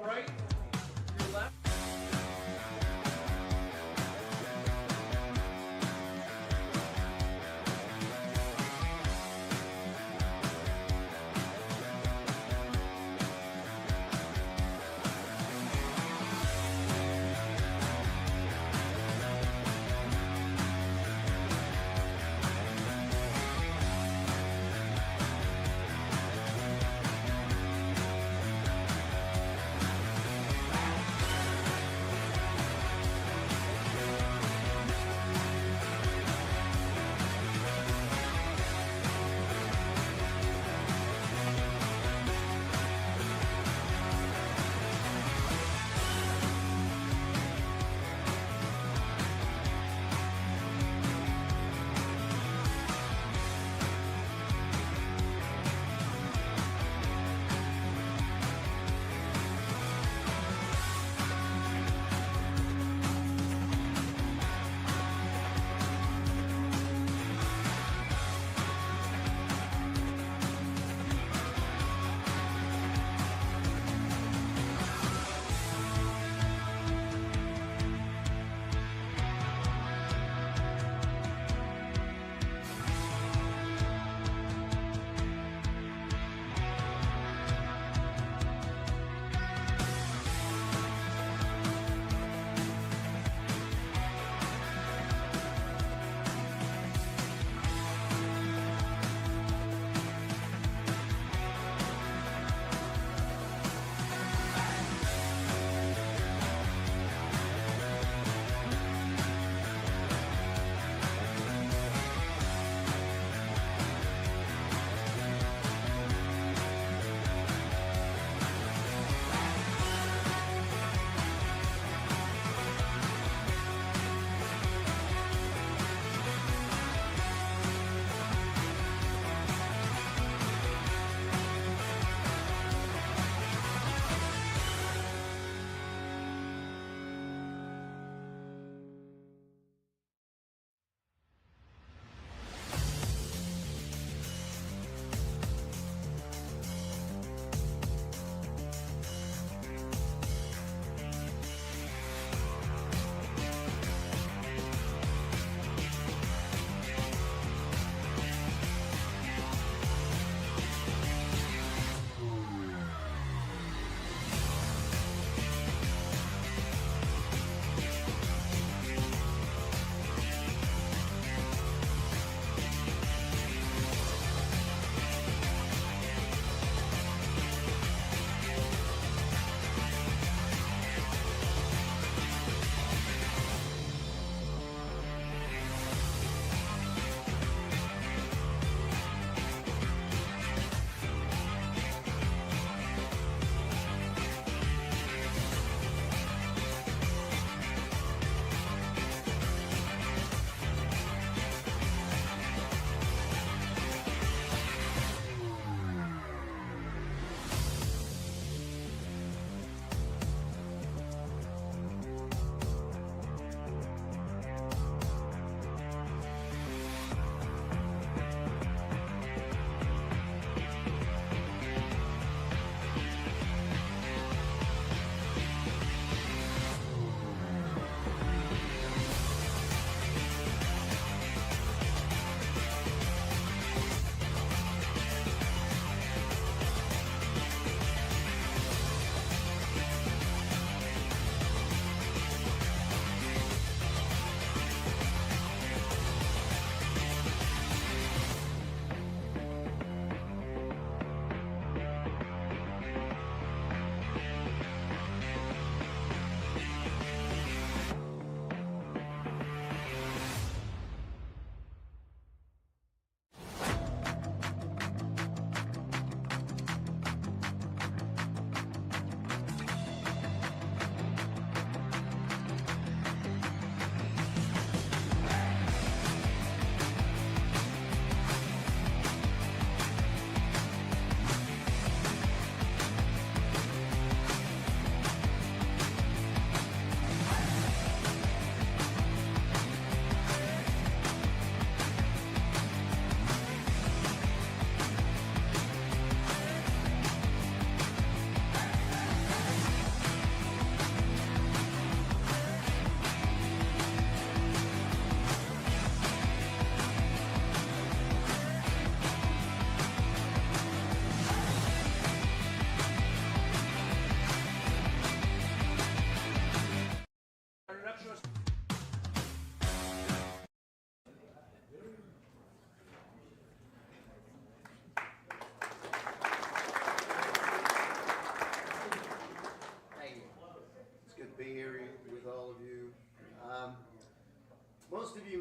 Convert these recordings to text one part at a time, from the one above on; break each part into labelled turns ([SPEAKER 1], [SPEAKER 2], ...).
[SPEAKER 1] right, your left.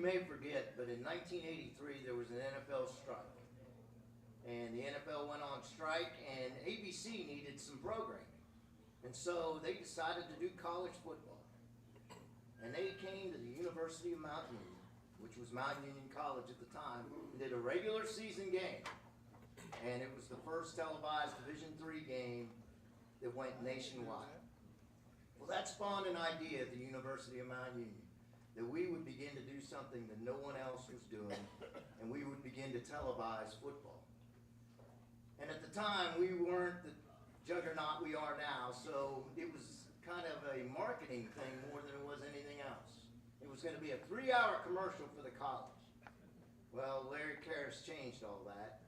[SPEAKER 2] may forget, but in 1983 there was an NFL strike. And the NFL went on strike, and ABC needed some programming. And so they decided to do college football. And they came to the University of Mount Union, which was Mount Union College at the time, and did a regular season game. And it was the first televised Division III game that went nationwide. Well, that spawned an idea at the University of Mount Union that we would begin to do something that no one else was doing, and we would begin to televise football. And at the time, we weren't the juggernaut we are now, so it was kind of a marketing thing more than it was anything else. It was going to be a 3-hour commercial for the college. Well, Larry Karras changed all that,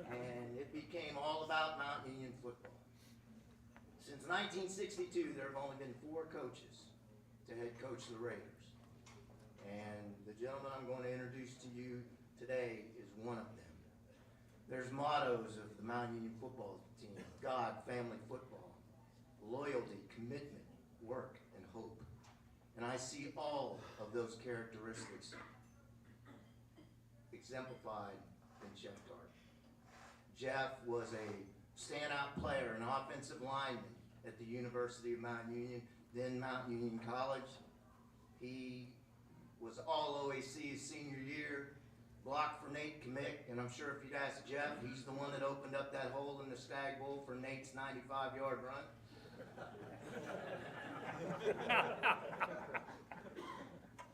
[SPEAKER 2] and it became all about Mount Union football. Since 1962, there have only been 4 coaches to head coach the Raiders. And the gentleman I'm going to introduce to you today is one of them. There's mottos of the Mount Union football team: God, family, football, loyalty, commitment, work, and hope. And I see all of those characteristics exemplified in Geoff Dartt. Geoff was a standout player, an offensive lineman at the University of Mount Union, then Mount Union College. He was all OAC his senior year, blocked for Nate Kamick, and I'm sure if you'd ask Geoff, he's the one that opened up that hole in the Stag Bowl for Nate's 95-yard run.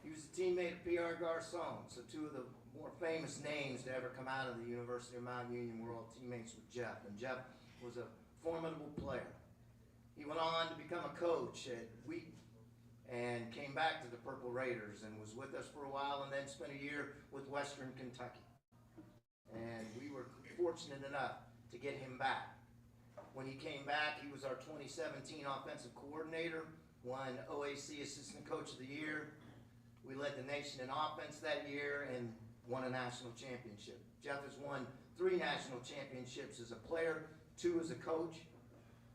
[SPEAKER 2] He was a teammate of P.R. Garcon, so 2 of the more famous names to ever come out of the University of Mount Union were all teammates with Geoff, and Geoff was a formidable player. He went on to become a coach at Wheaton and came back to the Purple Raiders and was with us for a while, and then spent a year with Western Kentucky. And we were fortunate enough to get him back. When he came back, he was our 2017 offensive coordinator, won OAC Assistant Coach of the Year. We led the nation in offense that year and won a national championship. Geoff has won 3 national championships as a player, 2 as a coach.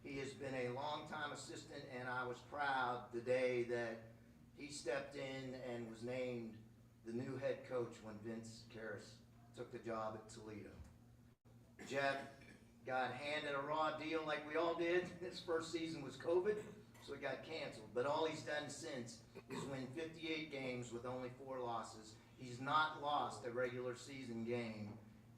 [SPEAKER 2] He has been a longtime assistant, and I was proud the day that he stepped in and was named the new head coach when Vince Karras took the job at Toledo. Geoff got handed a raw deal like we all did. His first season was COVID, so it got canceled. But all he's done since is win 58 games with only 4 losses. He's not lost a regular season game.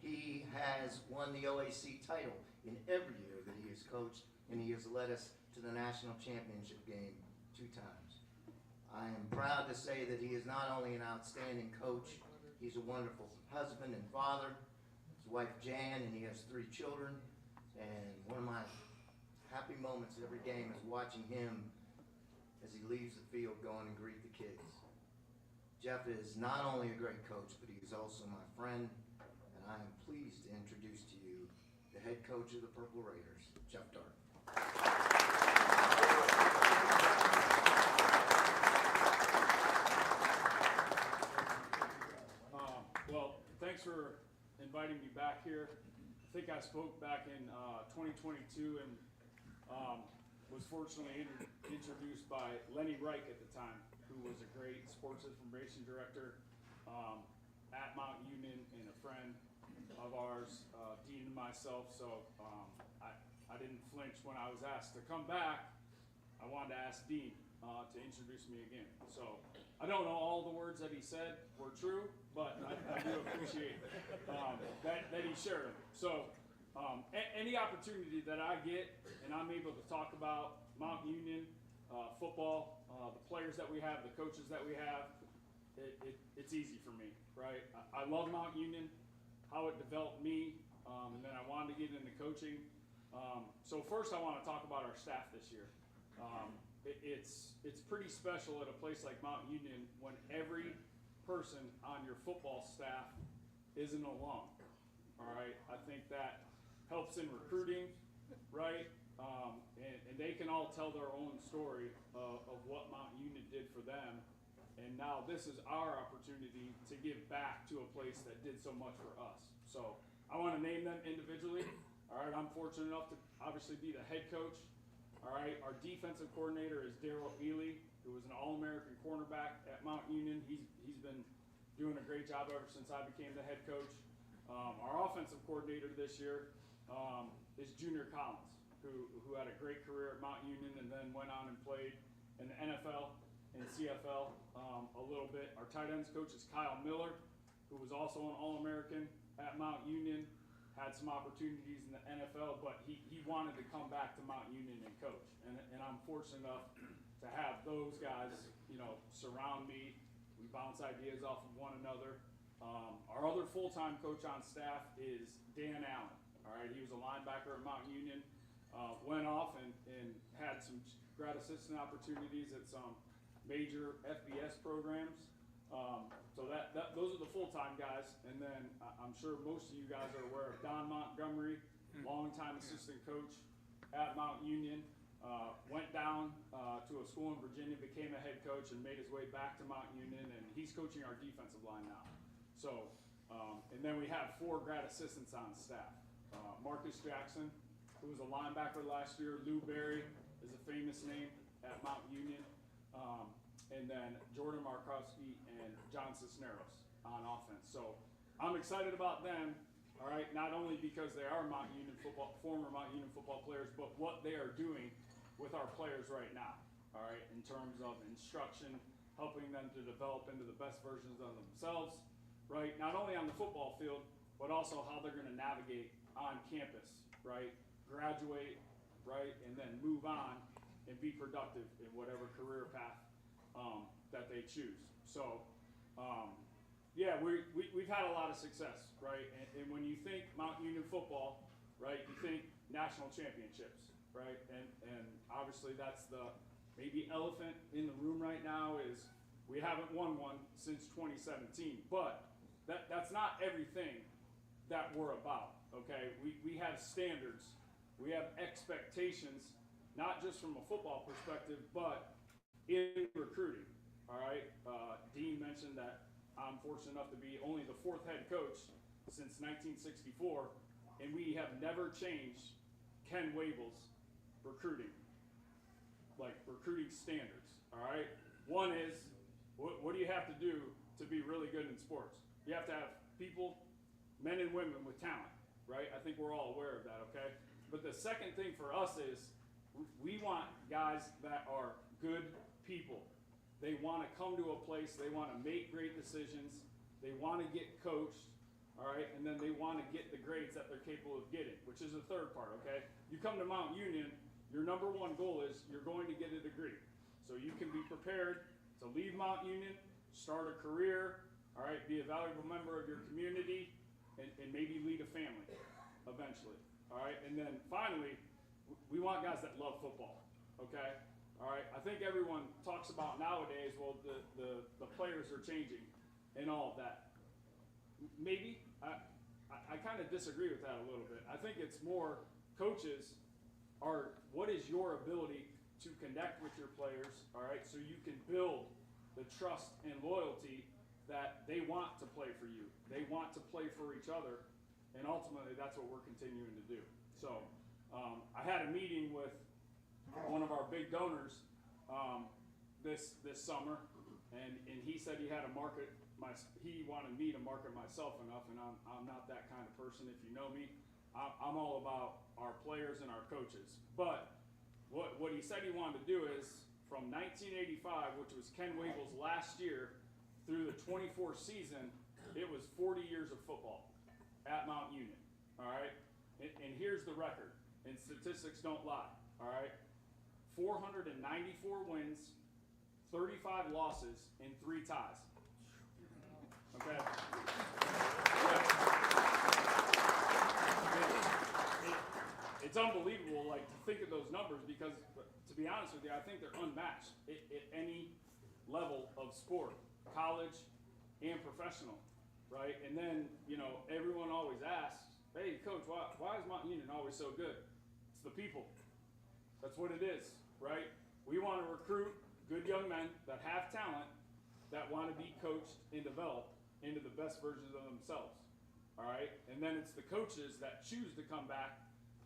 [SPEAKER 2] He has won the OAC title in every year that he has coached, and he has led us to the national championship game 2 times. I am proud to say that he is not only an outstanding coach, he's a wonderful husband and father. His wife Jan, and he has 3 children. And one of my happy moments every game is watching him as he leaves the field going and greet the kids. Geoff is not only a great coach, but he is also my friend, and I am pleased to introduce to you the head coach of the Purple Raiders, Geoff Dartt.
[SPEAKER 3] Well, thanks for inviting me back here. I think I spoke back in 2022 and was fortunately introduced by Lenny Reich at the time, who was a great sports information director at Mount Union and a friend of ours, Dean and myself. So I didn't flinch when I was asked to come back. I wanted to ask Dean to introduce me again. So I don't know all the words that he said were true, but I do appreciate that he shared them. So any opportunity that I get and I'm able to talk about Mount Union football, the players that we have, the coaches that we have, it's easy for me, right? I love Mount Union, how it developed me, and then I wanted to get into coaching. So first I want to talk about our staff this year. It's pretty special at a place like Mount Union when every person on your football staff is an alum. All right, I think that helps in recruiting, right? And they can all tell their own story of what Mount Union did for them. And now this is our opportunity to give back to a place that did so much for us. So I want to name them individually. All right, I'm fortunate enough to obviously be the head coach. All right, our defensive coordinator is Daryl Ely, who was an All-American cornerback at Mount Union. He's been doing a great job ever since I became the head coach. Our offensive coordinator this year is Junior Collins, who had a great career at Mount Union and then went on and played in the NFL and CFL a little bit. Our tight ends coach is Kyle Miller, who was also an All-American at Mount Union, had some opportunities in the NFL, but he wanted to come back to Mount Union and coach. And I'm fortunate enough to have those guys, surround me. We bounce ideas off of one another. Our other full-time coach on staff is Dan Allen. All right, he was a linebacker at Mount Union, went off and had some grad assistant opportunities at some major FBS programs. So those are the full-time guys, and then I'm sure most of you guys are aware of Don Montgomery, longtime assistant coach at Mount Union. Went down to a school in Virginia, became a head coach, and made his way back to Mount Union, and he's coaching our defensive line now. So, and then we have 4 grad assistants on staff. Marcus Jackson, who was a linebacker last year. Lou Berry is a famous name at Mount Union. And then Jordan Markowski and John Cisneros on offense. So I'm excited about them, all right, not only because they are former Mount Union football players, but what they are doing with our players right now, all right, in terms of instruction, helping them to develop into the best versions of themselves, right, not only on the football field, but also how they're going to navigate on campus, right, graduate, right, and then move on and be productive in whatever career path that they choose. So, yeah, we've had a lot of success, right? And when you think Mount Union football, right, you think national championships, right? And obviously that's the maybe elephant in the room right now is we haven't won one since 2017. But that's not everything that we're about, okay? We have standards, we have expectations, not just from a football perspective, but in recruiting, all right? Dean mentioned that I'm fortunate enough to be only the 4th head coach since 1964, and we have never changed Ken Wable's recruiting standards, all right? One is, what do you have to do to be really good in sports? You have to have people, men and women with talent, right? I think we're all aware of that, okay? But the second thing for us is we want guys that are good people. They want to come to a place, they want to make great decisions, they want to get coached, all right, and then they want to get the grades that they're capable of getting, which is the third part, okay? You come to Mount Union, your number one goal is you're going to get a degree. So you can be prepared to leave Mount Union, start a career, all right, be a valuable member of your community, and maybe lead a family eventually, all right? And then finally, we want guys that love football, okay? All right, I think everyone talks about nowadays, well, the players are changing and all of that. Maybe, I kind of disagree with that a little bit. I think it's more coaches are, what is your ability to connect with your players, all right, so you can build the trust and loyalty that they want to play for you. They want to play for each other, and ultimately that's what we're continuing to do. So I had a meeting with one of our big donors this summer, and he said he had to market he wanted me to market myself enough, and I'm not that kind of person. If you know me, I'm all about our players and our coaches. But what he said he wanted to do is from 1985, which was Ken Wable's last year, through the 24 season, it was 40 years of football at Mount Union. All right, and here's the record, and statistics don't lie. All right. 494 wins, 35 losses, and 3 ties. Okay? It's unbelievable, like, to think of those numbers because, to be honest with you, I think they're unmatched at any level of sport, college and professional, right? And then, everyone always asks, hey, Coach, why is Mount Union always so good? It's the people. That's what it is. Right? We want to recruit good young men that have talent, that want to be coached and developed into the best versions of themselves. All right? And then it's the coaches that choose to come back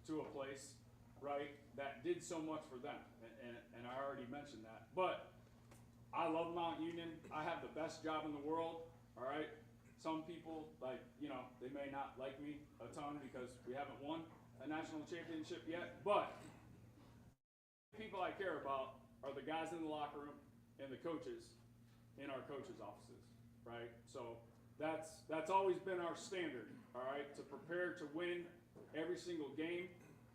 [SPEAKER 3] to a place, right, that did so much for them, and I already mentioned that. But I love Mount Union. I have the best job in the world, all right? Some people, like, you know, they may not like me a ton because we haven't won a national championship yet, but the people I care about are the guys in the locker room and the coaches in our coaches' offices, right? So that's always been our standard, all right, to prepare to win every single game,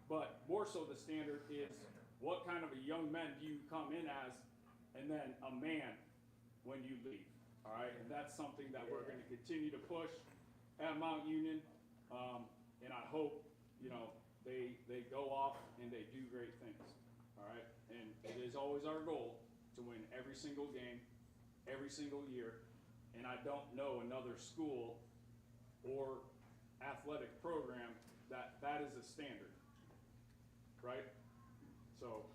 [SPEAKER 3] but more so the standard is what kind of a young man do you come in as, and then a man when you leave, all right? And that's something that we're going to continue to push at Mount Union, and I hope, you know, they go off and they do great things, all right? And it is always our goal to win every single game, every single year, and I don't know another school or athletic program that is a standard, right? So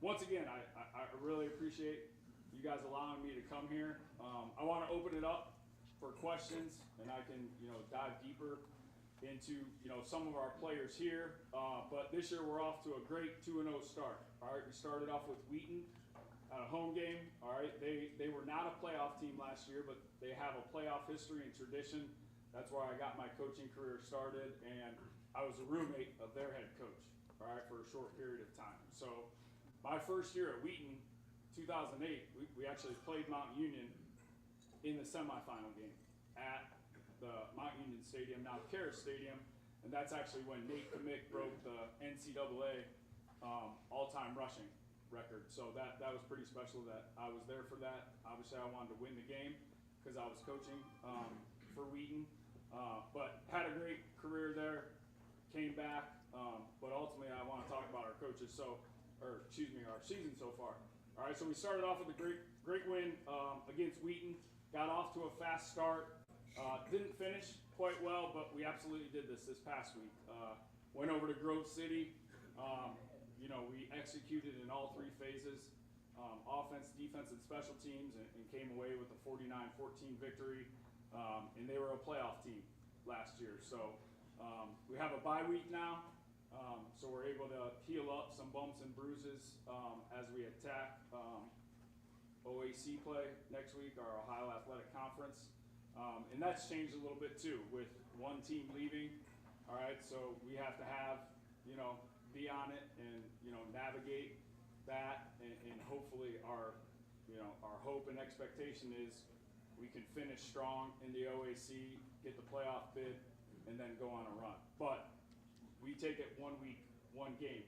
[SPEAKER 3] once again, I really appreciate you guys allowing me to come here. I want to open it up for questions, and I can, you know, dive deeper into, you know, some of our players here. But this year we're off to a great 2-0 start. All right, we started off with Wheaton at a home game. All right, they were not a playoff team last year, but they have a playoff history and tradition. That's where I got my coaching career started, and I was a roommate of their head coach, all right, for a short period of time. So my first year at Wheaton, 2008, we actually played Mount Union in the semifinal game at the Mount Union Stadium, now Karis Stadium, and that's actually when Nate Kamick broke the NCAA all-time rushing record. So that was pretty special that I was there for that. Obviously, I wanted to win the game because I was coaching for Wheaton, but had a great career there. Came back, but ultimately, I want to talk about our coaches. Our season so far. All right, so we started off with a great win against Wheaton. Got off to a fast start. Didn't finish quite well, but we absolutely did this past week. Went over to Grove City. You know, we executed in all three phases, offense, defense, and special teams, and came away with a 49-14 victory. And they were a playoff team last year. So we have a bye week now. So we're able to heal up some bumps and bruises as we attack OAC play next week, our Ohio Athletic Conference. And that's changed a little bit too with one team leaving. All right, so we have to have, you know, be on it and, you know, navigate that, and hopefully our hope and expectation is we can finish strong in the OAC, get the playoff bid, and then go on a run. But we take it 1 week, one game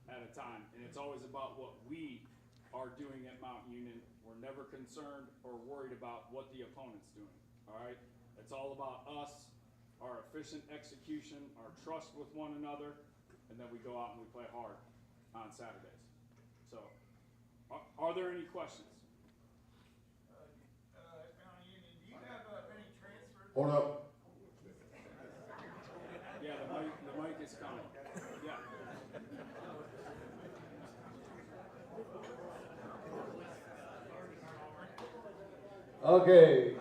[SPEAKER 3] at a time, and it's always about what we are doing at Mount Union. We're never concerned or worried about what the opponent's doing, all right? It's all about us, our efficient execution, our trust with one another, and then we go out and we play hard on Saturdays. So, are there any questions?
[SPEAKER 1] Mount Union, do you have any transfers?
[SPEAKER 4] Hold up.
[SPEAKER 3] Yeah, the mic is coming. Yeah.
[SPEAKER 4] Okay.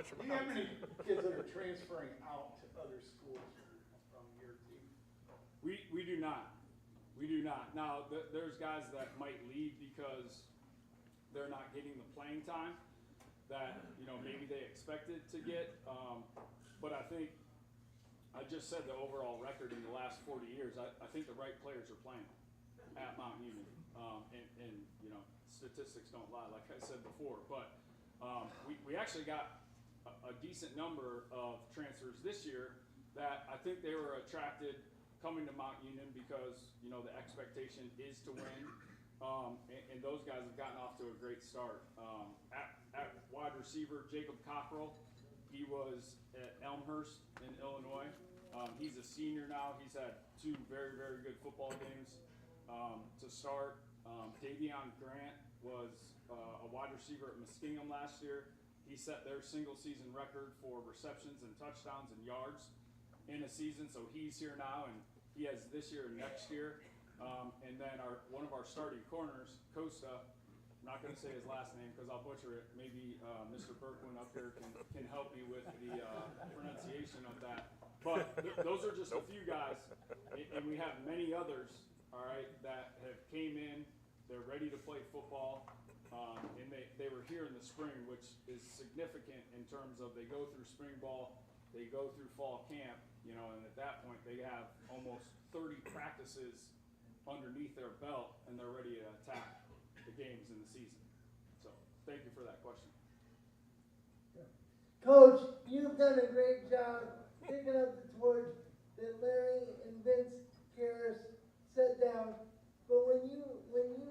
[SPEAKER 1] Do you have any kids that are transferring out to other schools from your team?
[SPEAKER 3] We do not. We do not. Now, there's guys that might leave because they're not getting the playing time that, you know, maybe they expected to get. But I think, I just said the overall record in the last 40 years, I think the right players are playing at Mount Union. And you know, statistics don't lie, like I said before. But we actually got a decent number of transfers this year that I think they were attracted coming to Mount Union because, you know, the expectation is to win. And those guys have gotten off to a great start. At wide receiver, Jacob Cockrell, he was at Elmhurst in Illinois. He's a senior now. He's had 2 very, very good football games to start. Davion Grant was a wide receiver at Muskingum last year. He set their single season record for receptions and touchdowns and yards in a season. So he's here now, and he has this year and next year. And then one of our starting corners, Costa, I'm not going to say his last name because I'll butcher it. Maybe Mr. Berkwin up here can help me with the pronunciation of that. But those are just a few guys, and we have many others, all right, that have came in, they're ready to play football, and they were here in the spring, which is significant in terms of they go through spring ball, they go through fall camp, you know, and at that point they have almost 30 practices underneath their belt, and they're ready to attack the games in the season. So, thank you for that question.
[SPEAKER 4] Coach, you've done a great job picking up the torch that Larry and Vince Karras set down. But when you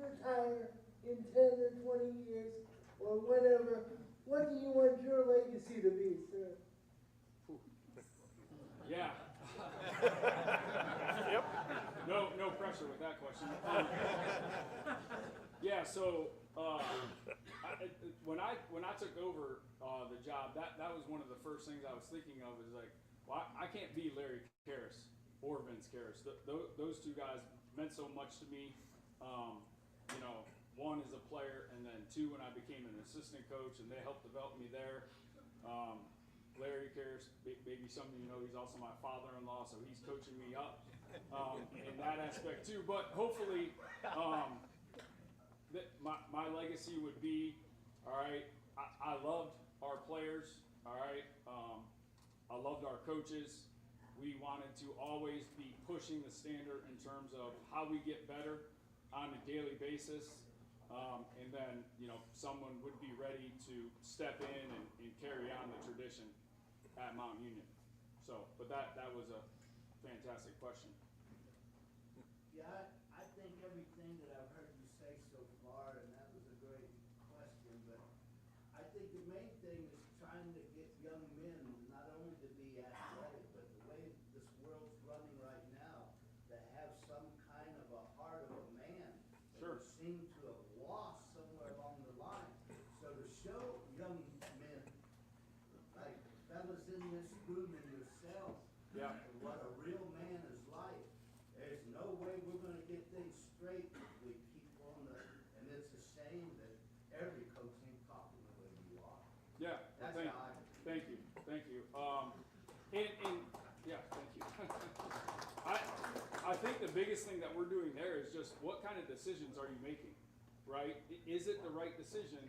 [SPEAKER 4] retire in 10 or 20 years or whatever, what do you want your legacy to be, sir?
[SPEAKER 3] Yeah.
[SPEAKER 1] Yep.
[SPEAKER 3] No pressure with that question. Yeah, so when I took over the job, that was one of the first things I was thinking of is like, well, I can't be Larry Karras or Vince Karras. Those two guys meant so much to me. You know, one as a player, and then two when I became an assistant coach, and they helped develop me there. Larry Karras, maybe some of you know, he's also my father-in-law, so he's coaching me up in that aspect too. But hopefully, my legacy would be, all right, I loved our players, all right, I loved our coaches. We wanted to always be pushing the standard in terms of how we get better on a daily basis. And then, you know, someone would be ready to step in and carry on the tradition at Mount Union. So, but that was a fantastic question.
[SPEAKER 5] Yeah, I think everything that I've heard you say so far, and that was a great question, but I think the main thing is trying to get young men not only to be athletic, but the way this world's running right now, to have some kind of a heart of a man.
[SPEAKER 3] Sure.
[SPEAKER 5] That seem to have lost somewhere along the line. So to show young men, like fellas in this room and yourselves,
[SPEAKER 3] Yeah.
[SPEAKER 5] what a real man is like. There's no way we're gonna get things straight if we keep on the, and it's a shame that every coach ain't talking the way you are.
[SPEAKER 3] Yeah.
[SPEAKER 5] That's
[SPEAKER 3] Thank,
[SPEAKER 5] how I.
[SPEAKER 3] thank you. Thank you. And yeah, thank you. I think the biggest thing that we're doing there is just what kind of decisions are you making, right? Is it the right decision?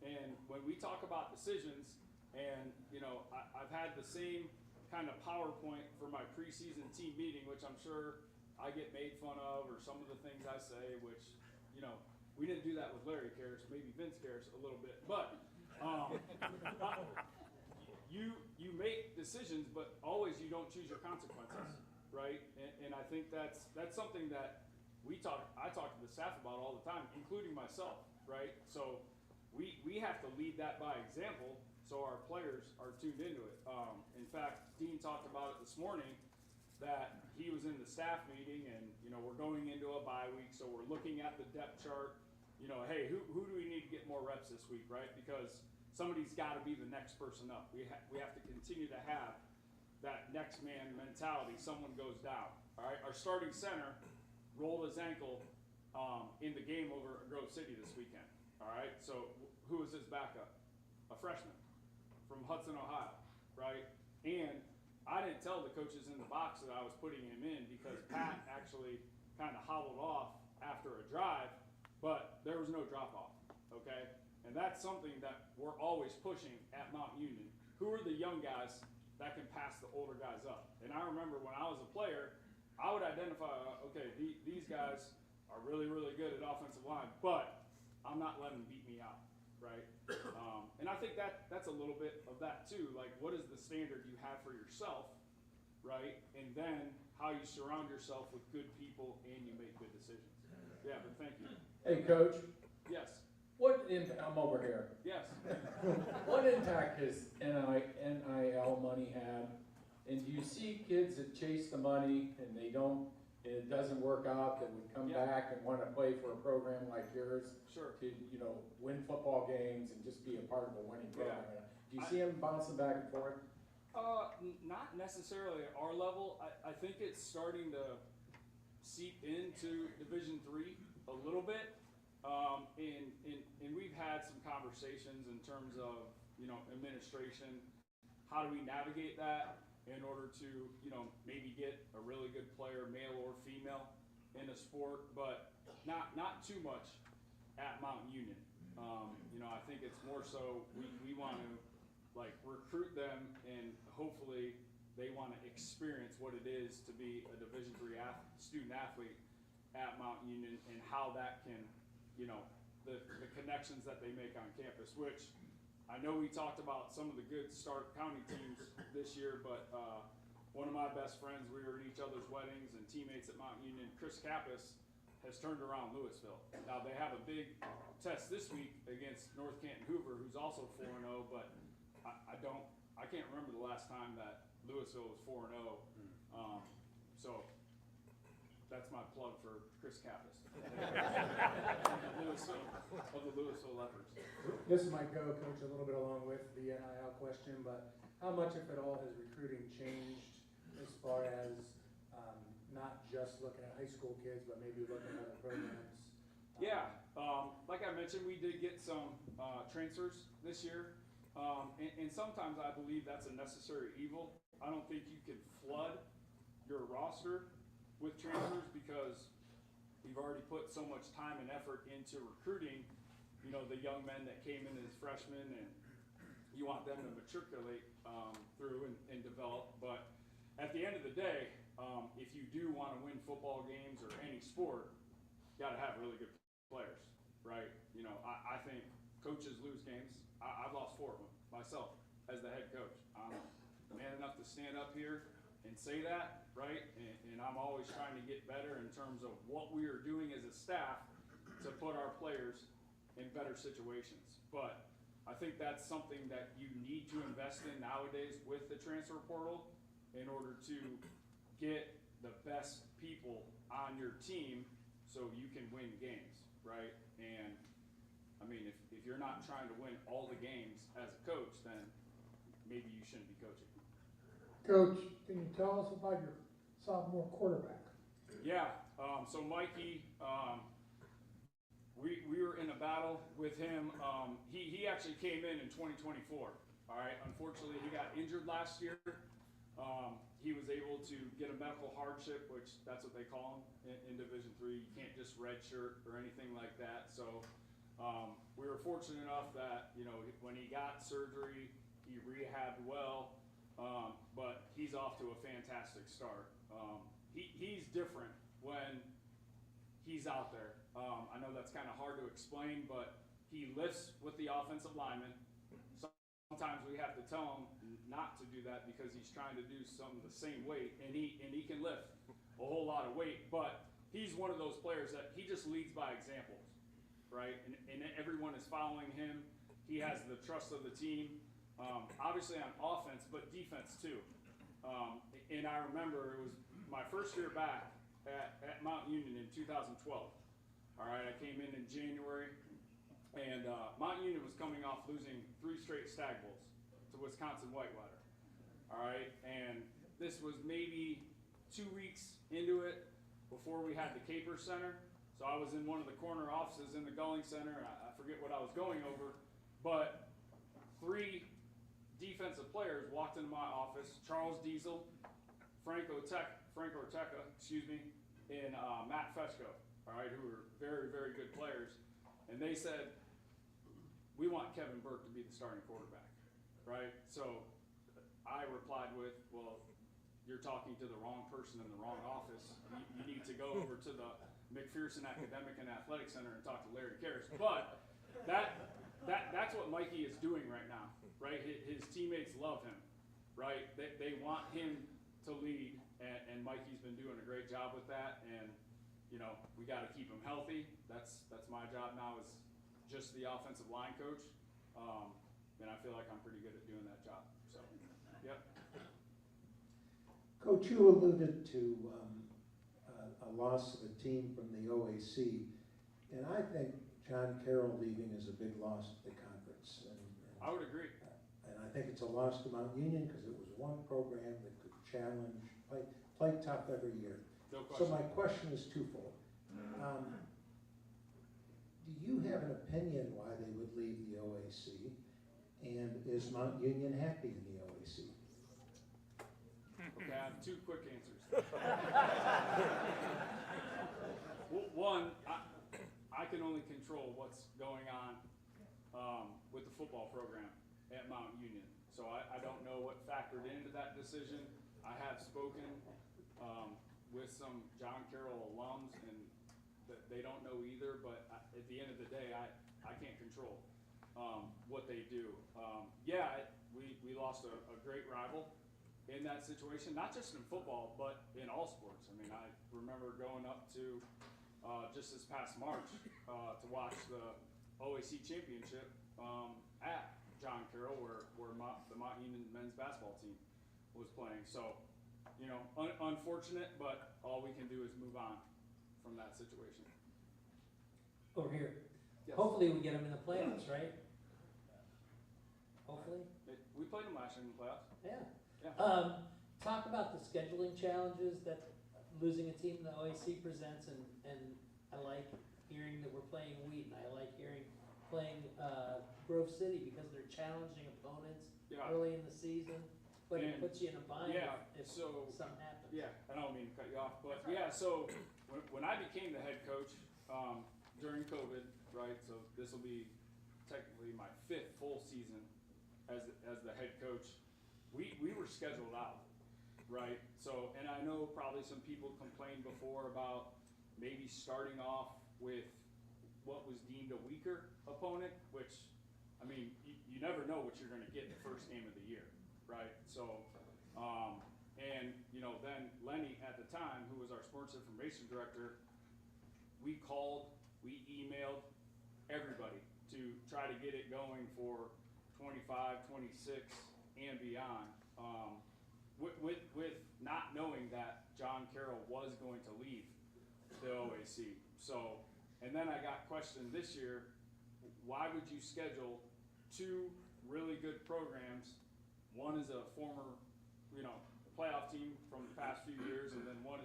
[SPEAKER 3] And when we talk about decisions, and you know, I've had the same kind of PowerPoint for my preseason team meeting, which I'm sure I get made fun of, or some of the things I say, which, you know, we didn't do that with Larry Karras, maybe Vince Karras a little bit, but you make decisions, but always you don't choose your consequences, right? And I think that's something that I talk to the staff about all the time, including myself, right? So we have to lead that by example, so our players are tuned into it. In fact, Dean talked about it this morning, that he was in the staff meeting, and you know, we're going into a bye week, so we're looking at the depth chart. You know, hey, who do we need to get more reps this week, right? Because somebody's got to be the next person up. We have to continue to have that next man mentality. Someone goes down. All right, our starting center rolled his ankle in the game over at Grove City this weekend. All right, so who was his backup? A freshman from Hudson, Ohio, right? And I didn't tell the coaches in the box that I was putting him in because Pat actually kind of hobbled off after a drive, but there was no drop off, okay? And that's something that we're always pushing at Mount Union. Who are the young guys that can pass the older guys up? And I remember when I was a player, I would identify, okay, these guys are really, really good at offensive line, but I'm not letting them beat me out, right? And I think that's a little bit of that too. Like, what is the standard you have for yourself, right? And then how you surround yourself with good people and you make good decisions. Yeah, but thank you.
[SPEAKER 6] Hey, Coach,
[SPEAKER 3] Yes.
[SPEAKER 6] I'm over here.
[SPEAKER 3] Yes.
[SPEAKER 6] What impact has NIL money had? And do you see kids that chase the money and it doesn't work out, that would come
[SPEAKER 3] Yeah.
[SPEAKER 6] back and want to play for a program like yours
[SPEAKER 3] Sure.
[SPEAKER 6] to, you know, win football games and just be a part of a winning program? Do you see them bouncing back and forth?
[SPEAKER 3] Not necessarily at our level. I think it's starting to seep into Division III a little bit. And we've had some conversations in terms of, you know, administration. How do we navigate that? in order to, you know, maybe get a really good player, male or female, in a sport, but not too much at Mount Union. You know, I think it's more so we want to like recruit them, and hopefully they want to experience what it is to be a Division III student athlete at Mount Union, and how that can, you know, the connections that they make on campus, which I know we talked about some of the good Stark County teams this year, but one of my best friends, we were at each other's weddings and teammates at Mount Union, Chris Kappas, has turned around Louisville. Now they have a big test this week against North Canton Hoover, who's also 4-0, but I can't remember the last time that Louisville was 4-0. So that's my plug for Chris Kappas. Of the Louisville Leopards.
[SPEAKER 7] This might go, Coach, a little bit along with the NIL question, but how much, if at all, has recruiting changed as far as not just looking at high school kids, but maybe looking at other programs?
[SPEAKER 3] Yeah, like I mentioned, we did get some transfers this year, and sometimes I believe that's a necessary evil. I don't think you can flood your roster with transfers because you've already put so much time and effort into recruiting, you know, the young men that came in as freshmen, and you want them to matriculate through and develop. But at the end of the day, if you do want to win football games or any sport, you got to have really good players, right? You know, I think coaches lose games. I've lost 4 of them myself as the head coach. I'm man enough to stand up here and say that, right? And I'm always trying to get better in terms of what we are doing as a staff to put our players in better situations. But I think that's something that you need to invest in nowadays with the transfer portal in order to get the best people on your team so you can win games, right? And I mean, if you're not trying to win all the games as a coach, then maybe you shouldn't be coaching.
[SPEAKER 8] Coach, can you tell us about your sophomore quarterback?
[SPEAKER 3] Yeah, so Mikey, we were in a battle with him. He actually came in 2024, all right? Unfortunately, he got injured last year. He was able to get a medical hardship, which that's what they call them in Division III. You can't just redshirt or anything like that. So we were fortunate enough that, you know, when he got surgery, he rehabbed well, but he's off to a fantastic start. He's different when he's out there. I know that's kind of hard to explain, but he lifts with the offensive lineman. Sometimes we have to tell him not to do that because he's trying to do some of the same weight, and he can lift a whole lot of weight, but he's one of those players that he just leads by example, right? And everyone is following him. He has the trust of the team, obviously on offense, but defense too. And I remember it was my first year back at Mount Union in 2012. All right, I came in January. And Mount Union was coming off losing 3 straight Stag Bowls to Wisconsin Whitewater. All right, and this was maybe 2 weeks into it before we had the Caper Center. So I was in one of the corner offices in the Gulling Center. I forget what I was going over, but 3 defensive players walked into my office: Charles Diesel, Frank Orteca, and Matt Feshko. All right, who were very, very good players, and they said, "We want Kevin Burke to be the starting quarterback," right? So I replied with, "Well, you're talking to the wrong person in the wrong office. You need to go over to the McPherson Academic and Athletic Center and talk to Larry Karras." But that's what Mikey is doing right now, right? His teammates love him, right? They want him to lead, and Mikey's been doing a great job with that. And you know, we got to keep him healthy. That's my job now is just the offensive line coach, and I feel like I'm pretty good at doing that job. So, yep.
[SPEAKER 9] Coach, you alluded to a loss of a team from the OAC, and I think John Carroll leaving is a big loss to the conference. And
[SPEAKER 3] I would agree.
[SPEAKER 9] And I think it's a loss to Mount Union because it was one program that could challenge, play tough every year.
[SPEAKER 3] No
[SPEAKER 9] So
[SPEAKER 3] question.
[SPEAKER 9] my question is twofold. Do you have an opinion why they would leave the OAC? And is Mount Union happy in the OAC?
[SPEAKER 3] Okay, I have two quick answers. One, I can only control what's going on with the football program at Mount Union. So I don't know what factored into that decision. I have spoken with some John Carroll alums, and they don't know either, but at the end of the day, I can't control what they do. We lost a great rival in that situation, not just in football, but in all sports. I mean, I remember going up to just this past March to watch the OAC championship at John Carroll, where the Mount Union men's basketball team was playing. So, you know, unfortunate, but all we can do is move on from that situation.
[SPEAKER 10] Over here.
[SPEAKER 3] Yes.
[SPEAKER 10] Hopefully we get them in the playoffs, right? Hopefully.
[SPEAKER 3] We played them last year in the playoffs.
[SPEAKER 10] Yeah.
[SPEAKER 3] Yeah.
[SPEAKER 10] Talk about the scheduling challenges that losing a team in the OAC presents, and I like hearing that we're playing Wheaton. I like hearing playing Grove City because they're challenging opponents early in the season, but it puts you in a bind if something happens.
[SPEAKER 3] Yeah, I don't mean to cut you off, but yeah, so when I became the head coach during COVID, right, so this will be technically my 5th full season as the head coach, we were scheduled out, right? So, and I know probably some people complained before about maybe starting off with what was deemed a weaker opponent, which, I mean, you never know what you're gonna get the first game of the year, right? So, and, you know, then Lenny at the time, who was our sports information director, we called, we emailed everybody to try to get it going for 25, 26, and beyond, with not knowing that John Carroll was going to leave the OAC. So, and then I got questioned this year, why would you schedule 2 really good programs? One is a former, you know, playoff team from the past few years, and then one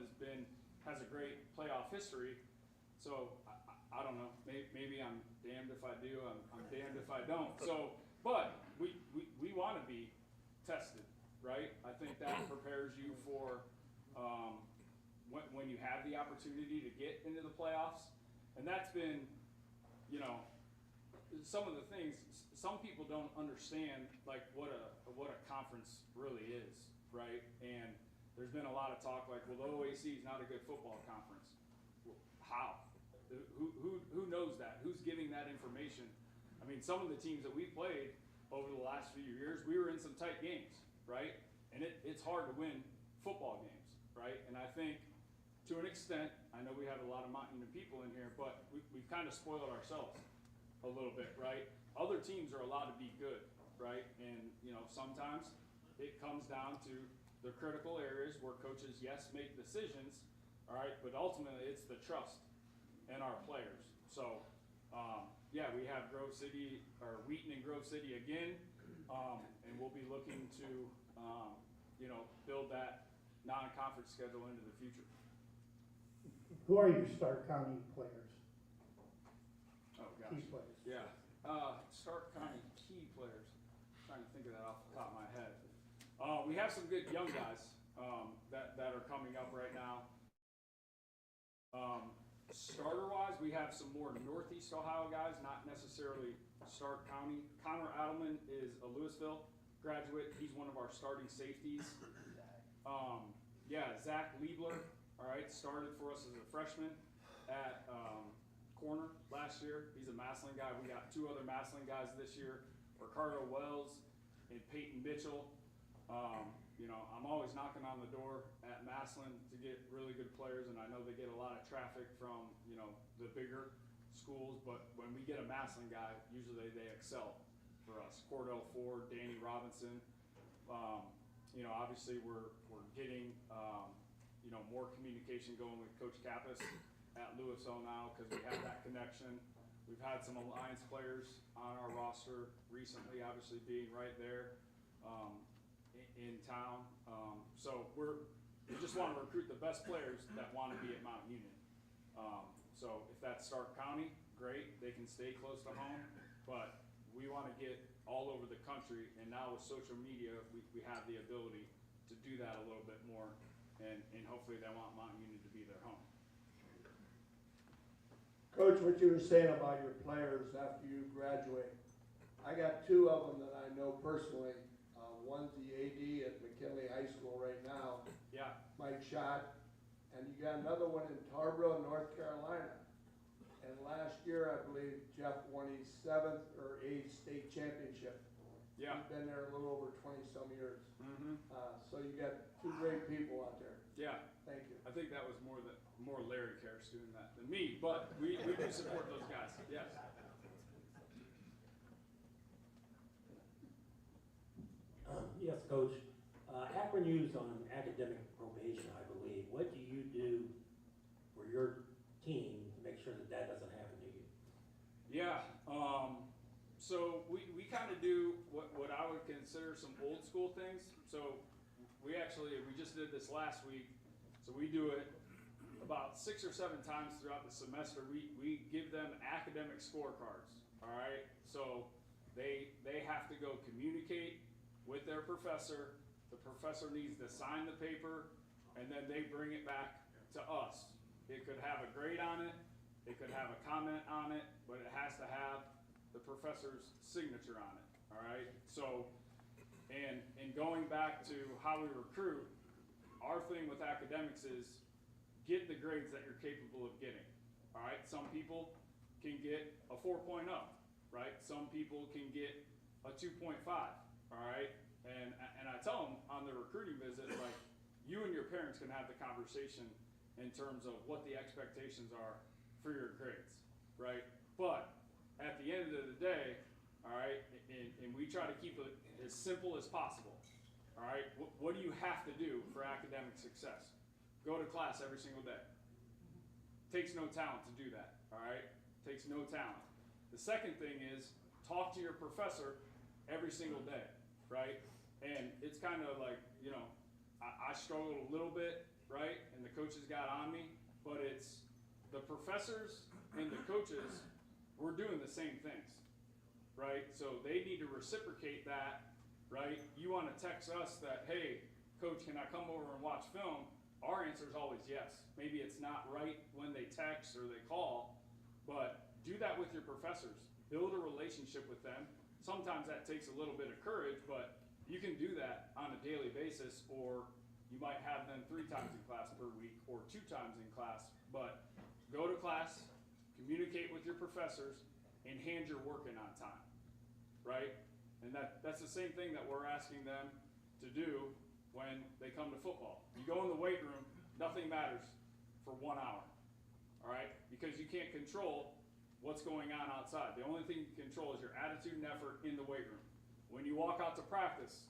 [SPEAKER 3] has a great playoff history. So I don't know, maybe I'm damned if I do, I'm damned if I don't. So, but we want to be tested, right? I think that prepares you for when you have the opportunity to get into the playoffs. And that's been, you know, some of the things, some people don't understand like what a conference really is, right? And there's been a lot of talk like, well, the OAC is not a good football conference. Well, how? Who knows that? Who's giving that information? I mean, some of the teams that we played over the last few years, we were in some tight games, right? And it's hard to win football games, right? And I think to an extent, I know we have a lot of Mount Union people in here, but we've kind of spoiled ourselves a little bit, right? Other teams are allowed to be good, right? And, you know, sometimes it comes down to the critical areas where coaches, yes, make decisions, all right, but ultimately it's the trust in our players. So, yeah, we have Grove City, or Wheaton and Grove City again, and we'll be looking to, you know, build that non-conference schedule into the future.
[SPEAKER 8] Who are your Stark County players?
[SPEAKER 3] Oh, gosh.
[SPEAKER 8] Key players.
[SPEAKER 3] Yeah. Stark County key players. I'm trying to think of that off the top of my head. We have some good young guys that are coming up right now. Starter-wise, we have some more Northeast Ohio guys, not necessarily Stark County. Connor Adelman is a Louisville graduate. He's one of our starting safeties. Zach Liebler, all right, started for us as a freshman at corner last year. He's a Massillon guy. We got 2 other Massillon guys this year, Ricardo Wells and Peyton Mitchell. You know, I'm always knocking on the door at Massillon to get really good players, and I know they get a lot of traffic from, you know, the bigger schools, but when we get a Massillon guy, usually they excel for us. Cordell Ford, Danny Robinson. You know, obviously we're getting, you know, more communication going with Coach Kappas at Louisville now because we have that connection. We've had some Alliance players on our roster recently, obviously being right there in town. So we just want to recruit the best players that want to be at Mount Union. So if that's Stark County, great, they can stay close to home, but we want to get all over the country, and now with social media, we have the ability to do that a little bit more, and hopefully they want Mount Union to be their home.
[SPEAKER 5] Coach, what you were saying about your players after you graduate, I got two of them that I know personally. One's the AD at McKinley High School right now,
[SPEAKER 3] Yeah,
[SPEAKER 5] Mike Schott, and you got another one in Tarboro, North Carolina. And last year, I believe Geoff won his 7th or 8th state championship.
[SPEAKER 3] yeah.
[SPEAKER 5] He's been there a little over 20-some years.
[SPEAKER 3] Mm-hmm.
[SPEAKER 5] So you got two great people out there.
[SPEAKER 3] Yeah,
[SPEAKER 5] Thank you.
[SPEAKER 3] I think that was more Larry Karras doing that than me, but we do support those guys, yes.
[SPEAKER 11] Yes, Coach. Akron U's on academic probation, I believe. What do you do for your team to make sure that that doesn't happen to you?
[SPEAKER 3] Yeah, so we kind of do what I would consider some old school things. So we just did this last week. So we do it about 6 or 7 times throughout the semester. We give them academic scorecards, all right? So they have to go communicate with their professor. The professor needs to sign the paper, and then they bring it back to us. It could have a grade on it, it could have a comment on it, but it has to have the professor's signature on it, all right? So, and going back to how we recruit, our thing with academics is get the grades that you're capable of getting, all right? Some people can get a 4.0, right? Some people can get a 2.5, all right? And I tell them on the recruiting visit, like, you and your parents can have the conversation in terms of what the expectations are for your grades, right? But at the end of the day, all right, and we try to keep it as simple as possible, all right? What do you have to do for academic success? Go to class every single day. Takes no talent to do that, all right? Takes no talent. The second thing is talk to your professor every single day, right? And it's kind of like, you know, I struggled a little bit, right? And the coaches got on me, but it's the professors and the coaches, we're doing the same things, right? So they need to reciprocate that, right? You want to text us that, hey, coach, can I come over and watch film? Our answer is always yes. Maybe it's not right when they text or they call, but do that with your professors. Build a relationship with them. Sometimes that takes a little bit of courage, but you can do that on a daily basis, or you might have them 3 times in class per week or 2 times in class, but go to class, communicate with your professors, and hand your work in on time, right? And that's the same thing that we're asking them to do when they come to football. You go in the weight room, nothing matters for 1 hour, all right? Because you can't control what's going on outside. The only thing you can control is your attitude and effort in the weight room. When you walk out to practice,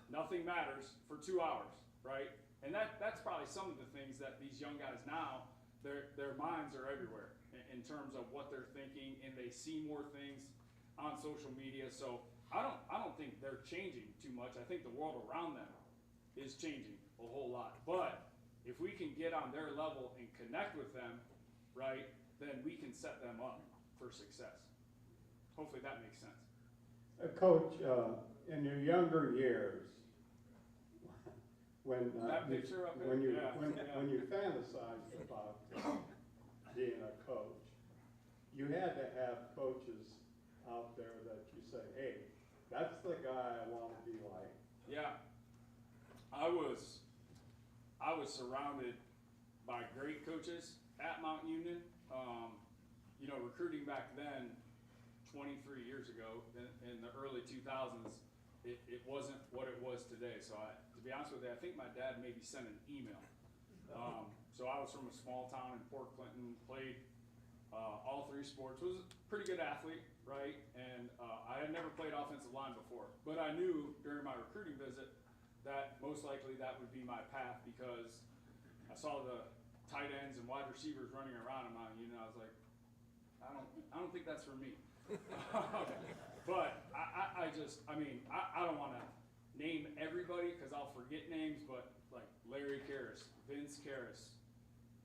[SPEAKER 3] nothing matters for 2 hours, right? And that's probably some of the things that these young guys now, their minds are everywhere in terms of what they're thinking, and they see more things on social media. So I don't think they're changing too much. I think the world around them is changing a whole lot. But if we can get on their level and connect with them, right, then we can set them up for success. Hopefully that makes sense.
[SPEAKER 12] Coach, in your younger years, when
[SPEAKER 3] That picture up there?
[SPEAKER 12] when you
[SPEAKER 3] Yeah,
[SPEAKER 12] when,
[SPEAKER 3] yeah.
[SPEAKER 12] when you fantasized about being a coach, you had to have coaches out there that you say, hey, that's the guy I want to be like.
[SPEAKER 3] Yeah, I was surrounded by great coaches at Mount Union. You know, recruiting back then, 23 years ago, in the early 2000s, it wasn't what it was today. So to be honest with you, I think my dad maybe sent an email. So I was from a small town in Port Clinton, played all 3 sports, was a pretty good athlete, right? And I had never played offensive line before, but I knew during my recruiting visit that most likely that would be my path, because I saw the tight ends and wide receivers running around in Mount Union. I was like, I don't think that's for me. But I don't want to name everybody because I'll forget names, but like Larry Karras, Vince Karras,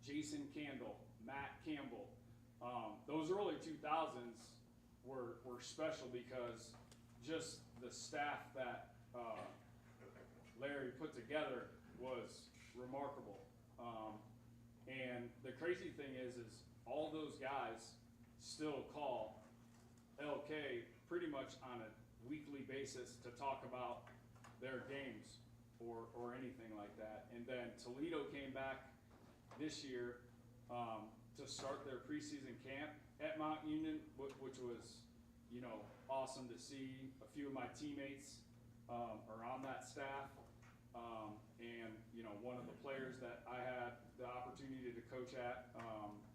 [SPEAKER 3] Jason Candle, Matt Campbell. Those early 2000s were special because just the staff that Larry put together was remarkable. And the crazy thing is all those guys still call LK pretty much on a weekly basis to talk about their games or anything like that. And then Toledo came back this year to start their preseason camp at Mount Union, which was, awesome to see. A few of my teammates are on that staff. And, one of the players that I had the opportunity to coach at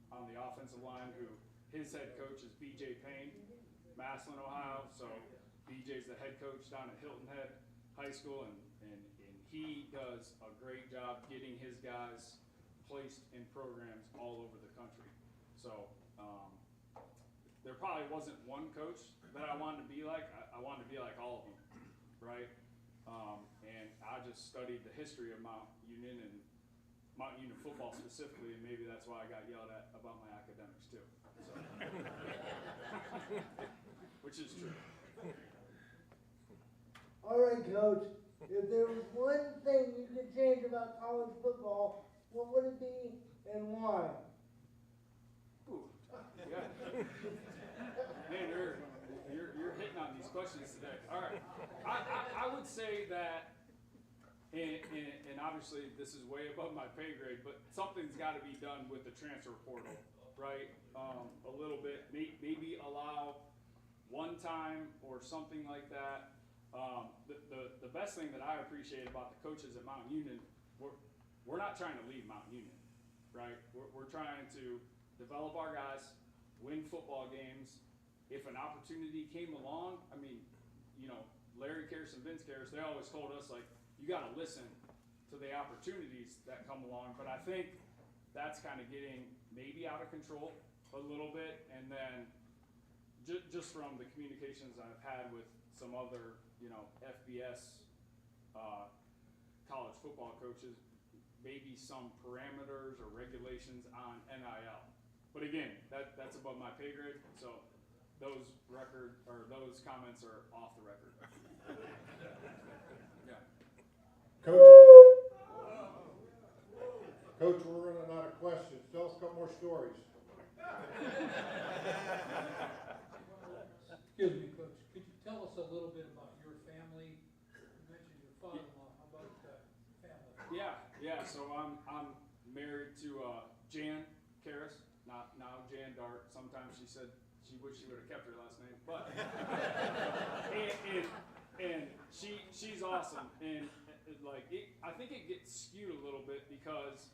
[SPEAKER 3] on the offensive line, who his head coach is BJ Payne, Massillon, Ohio. So BJ's the head coach down at Hilton Head High School, and he does a great job getting his guys placed in programs all over the country. So there probably wasn't one coach that I wanted to be like. I wanted to be like all of them, right? And I just studied the history of Mount Union and Mount Union football specifically, and maybe that's why I got yelled at about my academics too. So. Which is true.
[SPEAKER 4] All right, Coach. If there was one thing you could change about college football, what would it be and why?
[SPEAKER 3] Ooh, yeah. Man, you're hitting on these questions today. All right. I would say that, and obviously this is way above my pay grade, but something's got to be done with the transfer portal, right? A little bit, maybe allow one time or something like that. The best thing that I appreciate about the coaches at Mount Union, we're not trying to leave Mount Union, right? We're trying to develop our guys, win football games. If an opportunity came along, I mean, Larry Karras and Vince Karras, they always told us, like, you got to listen to the opportunities that come along. But I think that's kind of getting maybe out of control a little bit. And then just from the communications I've had with some other, FBS college football coaches, maybe some parameters or regulations on NIL. But again, that's above my pay grade, so those comments are off the record. Yeah.
[SPEAKER 12] Coach, we're running out of questions. Tell us a couple more stories.
[SPEAKER 8] Excuse me, Coach, could you tell us a little bit about your family? You mentioned your father-in-law, how about family?
[SPEAKER 3] Yeah. So I'm married to Jan Karras, not now Jan Dartt. Sometimes she said she wished she would have kept her last name, but and she's awesome. And I think it gets skewed a little bit because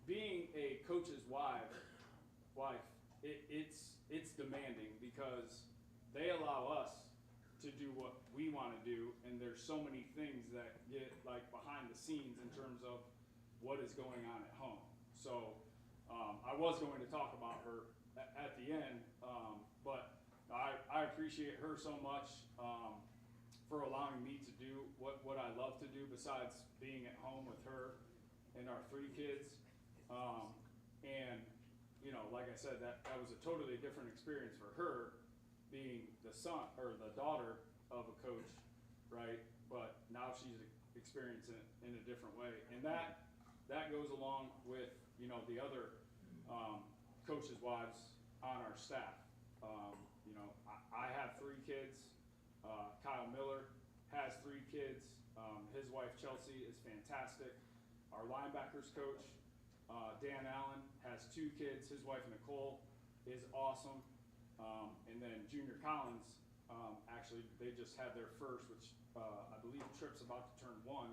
[SPEAKER 3] being a coach's wife, it's demanding because they allow us to do what we want to do, and there's so many things that get behind the scenes in terms of what is going on at home. So I was going to talk about her at the end, but I appreciate her so much for allowing me to do what I love to do besides being at home with her and our 3 kids. And like I said, that was a totally different experience for her, being the son or the daughter of a coach, right? But now she's experiencing it in a different way, and that goes along with the other coaches' wives on our staff. I have 3 kids. Kyle Miller has 3 kids. His wife Chelsea is fantastic. Our linebackers coach Dan Allen has 2 kids. His wife Nicole is awesome. And then Junior Collins, actually, they just had their first, which I believe Tripp's about to turn 1.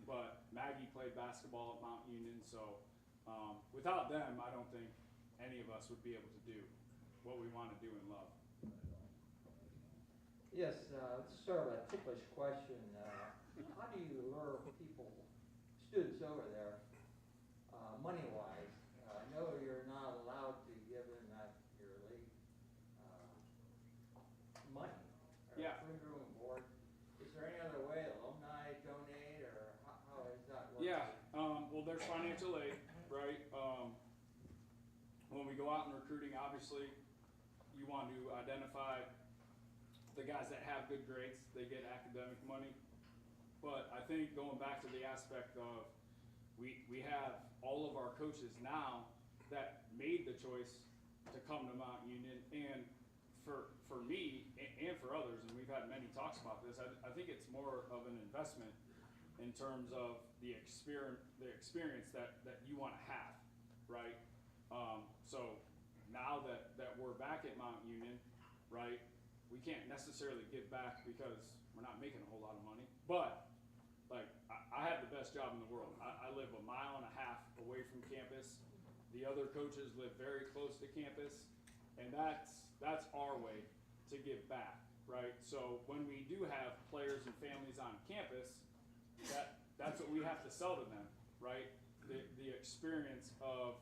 [SPEAKER 3] But Maggie played basketball at Mount Union, so without them, I don't think any of us would be able to do what we want to do and love.
[SPEAKER 13] Yes, sort of a ticklish question. How do you lure people, students over there, money-wise? I know you're not allowed to give them your league money or food room and board. Is there any other way, alumni donate, or how does that work?
[SPEAKER 3] Yeah, well, there's financial aid, right? When we go out in recruiting, obviously, you want to identify the guys that have good grades. They get academic money. But I think going back to the aspect of we have all of our coaches now that made the choice to come to Mount Union, and for me and for others, and we've had many talks about this, I think it's more of an investment in terms of the experience that you want to have, right? So now that we're back at Mount Union, right, we can't necessarily give back because we're not making a whole lot of money, but like I have the best job in the world. I live 1.5 miles away from campus. The other coaches live very close to campus, and that's our way to give back, right? So when we do have players and families on campus, that's what we have to sell to them, right? The experience of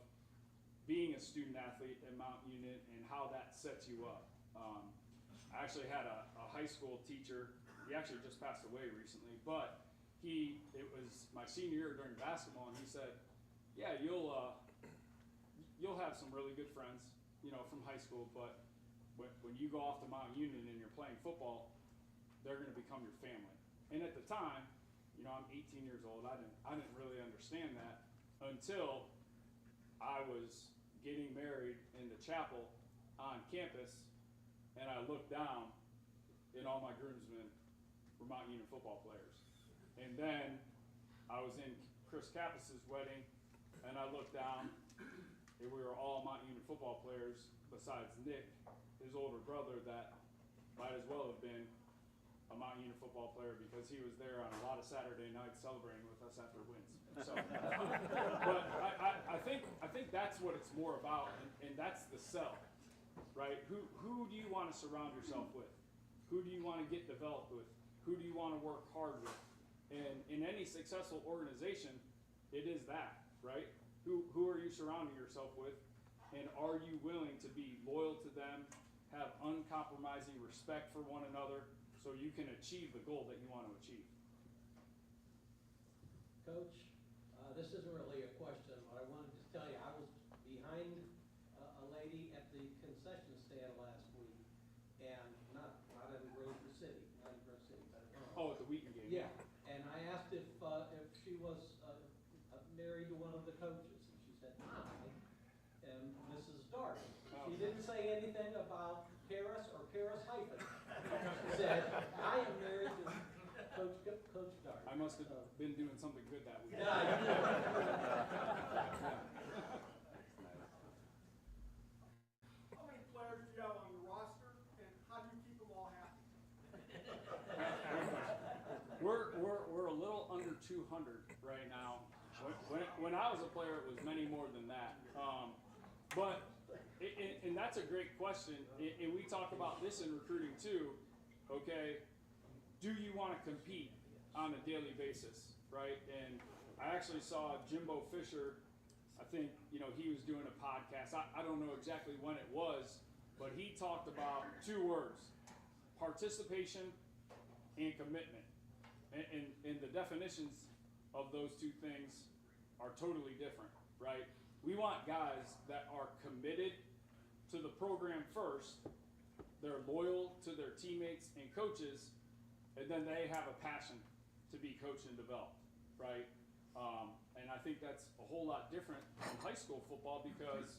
[SPEAKER 3] being a student athlete at Mount Union and how that sets you up. I actually had a high school teacher. He actually just passed away recently, but it was my senior year during basketball, and he said, "Yeah, you'll have some really good friends, you know, from high school, but when you go off to Mount Union and you're playing football, they're going to become your family." And at the time, you know, I'm 18 years old. I didn't really understand that until I was getting married in the chapel on campus, and I looked down, and all my groomsmen were Mount Union football players. And then I was in Chris Kappas' wedding, and I looked down, and we were all Mount Union football players besides Nick, his older brother, that might as well have been a Mount Union football player because he was there on a lot of Saturday nights celebrating with us after wins. So, but I think that's what it's more about, and that's the sell, right? Who do you want to surround yourself with? Who do you want to get developed with? Who do you want to work hard with? And in any successful organization, it is that, right? Who are you surrounding yourself with? And are you willing to be loyal to them, have uncompromising respect for one another, so you can achieve the goal that you want to achieve?
[SPEAKER 14] Coach, this isn't really a question, but I wanted to tell you, I was behind a lady at the concession stand last week, and not in Grove City, but
[SPEAKER 3] Oh, at the Wheaton game.
[SPEAKER 14] yeah, and I asked if she was married to one of the coaches, and she said, "Hi, and Mrs. Dartt." She didn't say anything about Karis or Karis hyphen. She said, "I am married to Coach Dartt."
[SPEAKER 3] I must have been doing something good that week.
[SPEAKER 14] Yeah, you did.
[SPEAKER 1] How many players do you have on the roster, and how do you keep them all happy?
[SPEAKER 3] We're a little under 200 right now. When I was a player, it was many more than that. And that's a great question. And we talk about this in recruiting too. Okay, do you want to compete on a daily basis, right? And I actually saw Jimbo Fisher. I think, you know, he was doing a podcast. I don't know exactly when it was, but he talked about 2 words: participation and commitment. And the definitions of those 2 things are totally different, right? We want guys that are committed to the program first, they're loyal to their teammates and coaches, and then they have a passion to be coached and developed, right? And I think that's a whole lot different in high school football, because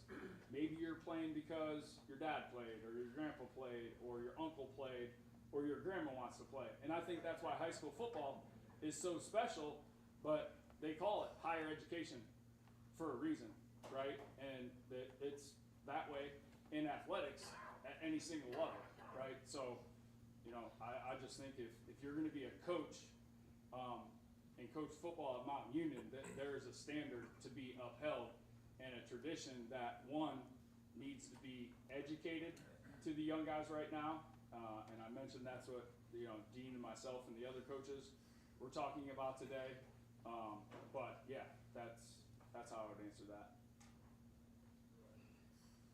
[SPEAKER 3] maybe you're playing because your dad played, or your grandpa played, or your uncle played, or your grandma wants to play. And I think that's why high school football is so special, but they call it higher education for a reason, right? And it's that way in athletics at any single level, right? So, you know, I just think if you're going to be a coach and coach football at Mount Union, that there is a standard to be upheld and a tradition that, one, needs to be educated to the young guys right now. And I mentioned that's what, you know, Dean and myself and the other coaches were talking about today. But yeah, that's how I would answer that.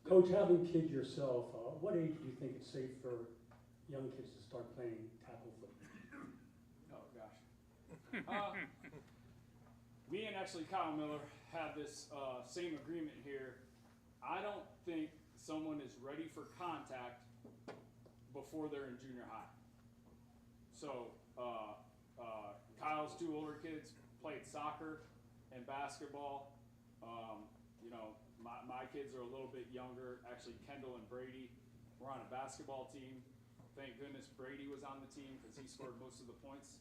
[SPEAKER 15] Coach, having kids yourself, what age do you think it's safe for young kids to start playing tackle football?
[SPEAKER 3] Oh gosh. Me and actually Kyle Miller have this same agreement here. I don't think someone is ready for contact before they're in junior high. So Kyle's two older kids played soccer and basketball. You know, my kids are a little bit younger. Actually, Kendall and Brady were on a basketball team. Thank goodness Brady was on the team because he scored most of the points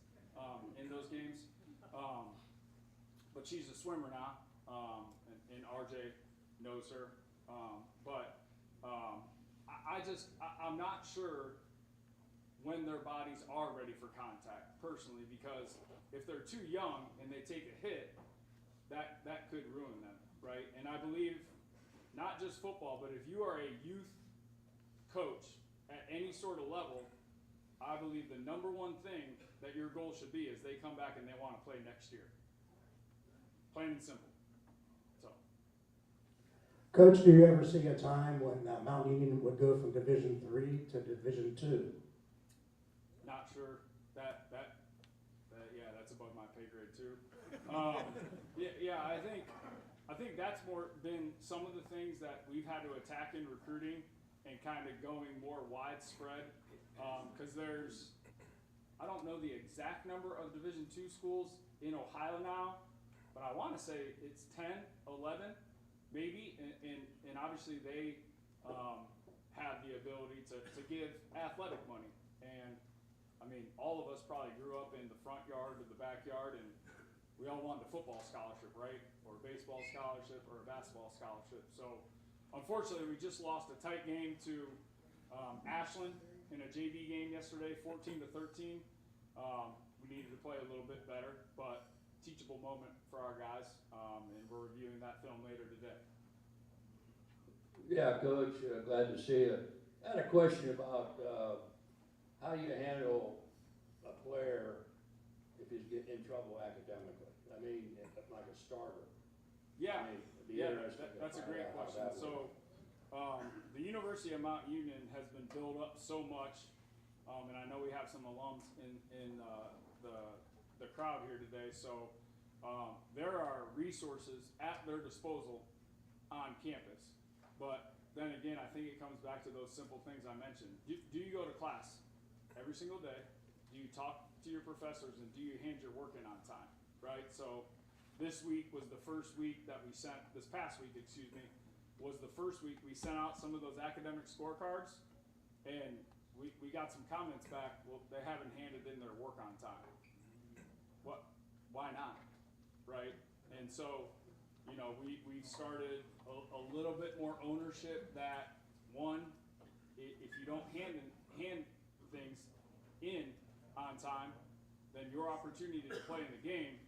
[SPEAKER 3] in those games. But she's a swimmer now, and RJ knows her. I'm not sure when their bodies are ready for contact, personally, because if they're too young and they take a hit, that could ruin them, right? And I believe, not just football, but if you are a youth coach at any sort of level, I believe the number one thing that your goal should be is they come back and they want to play next year. Plain and simple. So.
[SPEAKER 15] Coach, do you ever see a time when Mount Union would go from Division III to Division II?
[SPEAKER 3] Not sure. Yeah, that's above my pay grade too. I think that's more been some of the things that we've had to attack in recruiting and kind of going more widespread. Because there's, I don't know the exact number of Division II schools in Ohio now, but I want to say it's 10, 11, maybe, and obviously they have the ability to give athletic money. And I mean, all of us probably grew up in the front yard or the backyard, and we all wanted a football scholarship, right? Or a baseball scholarship or a basketball scholarship. So unfortunately, we just lost a tight game to Ashland in a JV game yesterday, 14-13. We needed to play a little bit better, but teachable moment for our guys, and we're reviewing that film later today.
[SPEAKER 16] Yeah, Coach, glad to see you. I had a question about how you handle a player if he's getting in trouble academically. I mean, like a starter.
[SPEAKER 3] Yeah,
[SPEAKER 16] I mean, it'd be
[SPEAKER 3] yeah,
[SPEAKER 16] interesting to
[SPEAKER 3] that's a
[SPEAKER 16] find
[SPEAKER 3] great
[SPEAKER 16] out how
[SPEAKER 3] question.
[SPEAKER 16] that
[SPEAKER 3] So, the University of Mount Union has been built up so much, and I know we have some alums in the crowd here today. So, there are resources at their disposal on campus. But then again, I think it comes back to those simple things I mentioned. Do you go to class every single day? Do you talk to your professors, and do you hand your work in on time, right? So this week was the first week that we sent, this past week, excuse me, was the first week we sent out some of those academic scorecards, and we got some comments back, well, they haven't handed in their work on time. Why not, right? And so, you know, we've started a little bit more ownership that, one, if you don't hand things in on time, then your opportunity to play in the game,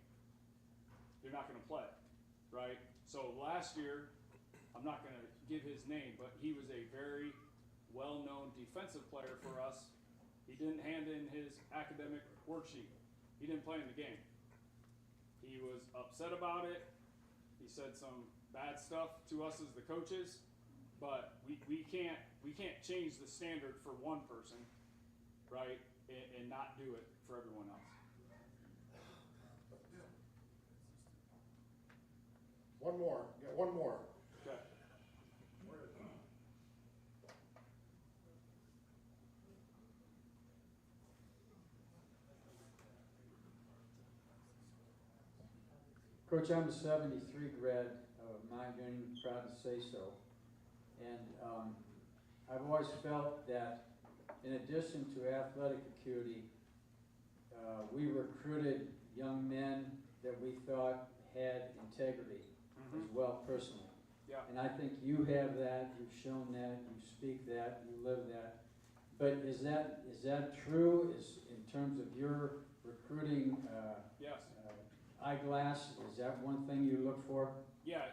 [SPEAKER 3] you're not going to play, right? So last year, I'm not going to give his name, but he was a very well-known defensive player for us. He didn't hand in his academic worksheet. He didn't play in the game. He was upset about it. He said some bad stuff to us as the coaches, but we can't change the standard for one person, right, and not do it for everyone else.
[SPEAKER 1] One more. Got one more.
[SPEAKER 3] Okay.
[SPEAKER 17] Coach, I'm a 73 grad of Mount Union, proud to say so. And I've always felt that in addition to athletic acuity, we recruited young men that we thought had integrity as well personally.
[SPEAKER 3] Yeah.
[SPEAKER 17] And I think you have that, you've shown that, you speak that, you live that. But is that true in terms of your recruiting
[SPEAKER 3] Yes.
[SPEAKER 17] eyeglass? Is that one thing you look for?
[SPEAKER 3] Yeah,